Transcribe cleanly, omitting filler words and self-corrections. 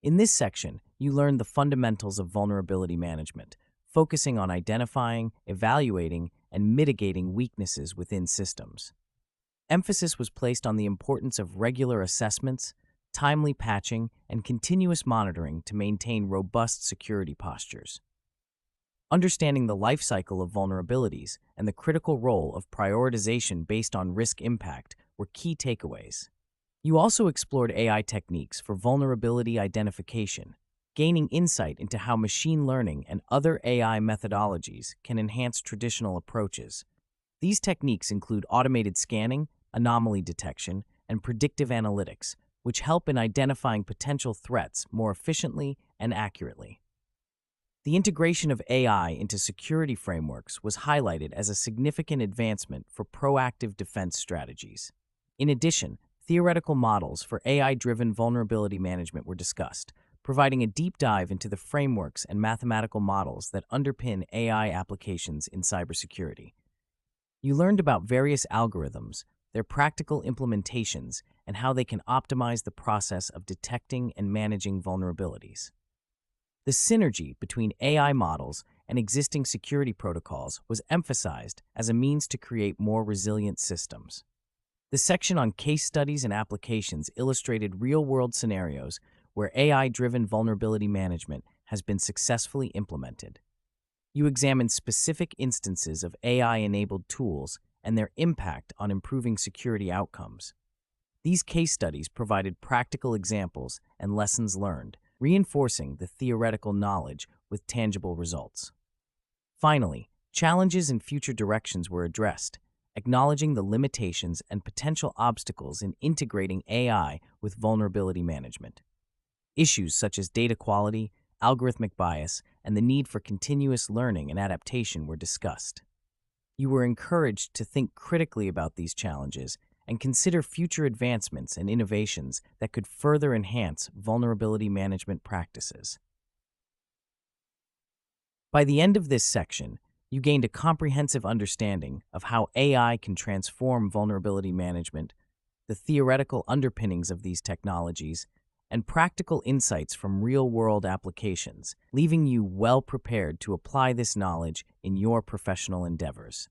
In this section, you learn the fundamentals of vulnerability management, focusing on identifying, evaluating, and mitigating weaknesses within systems. Emphasis was placed on the importance of regular assessments, timely patching, and continuous monitoring to maintain robust security postures. Understanding the life cycle of vulnerabilities and the critical role of prioritization based on risk impact were key takeaways. You also explored AI techniques for vulnerability identification, gaining insight into how machine learning and other AI methodologies can enhance traditional approaches. These techniques include automated scanning, anomaly detection, and predictive analytics, which help in identifying potential threats more efficiently and accurately. The integration of AI into security frameworks was highlighted as a significant advancement for proactive defense strategies. In addition, theoretical models for AI-driven vulnerability management were discussed, providing a deep dive into the frameworks and mathematical models that underpin AI applications in cybersecurity. You learned about various algorithms, their practical implementations, and how they can optimize the process of detecting and managing vulnerabilities. The synergy between AI models and existing security protocols was emphasized as a means to create more resilient systems. The section on case studies and applications illustrated real-world scenarios where AI-driven vulnerability management has been successfully implemented. You examined specific instances of AI-enabled tools and their impact on improving security outcomes. These case studies provided practical examples and lessons learned, reinforcing the theoretical knowledge with tangible results. Finally, challenges and future directions were addressed, acknowledging the limitations and potential obstacles in integrating AI with vulnerability management. Issues such as data quality, algorithmic bias, and the need for continuous learning and adaptation were discussed. You were encouraged to think critically about these challenges and consider future advancements and innovations that could further enhance vulnerability management practices. By the end of this section, you gained a comprehensive understanding of how AI can transform vulnerability management, the theoretical underpinnings of these technologies, and practical insights from real-world applications, leaving you well prepared to apply this knowledge in your professional endeavors.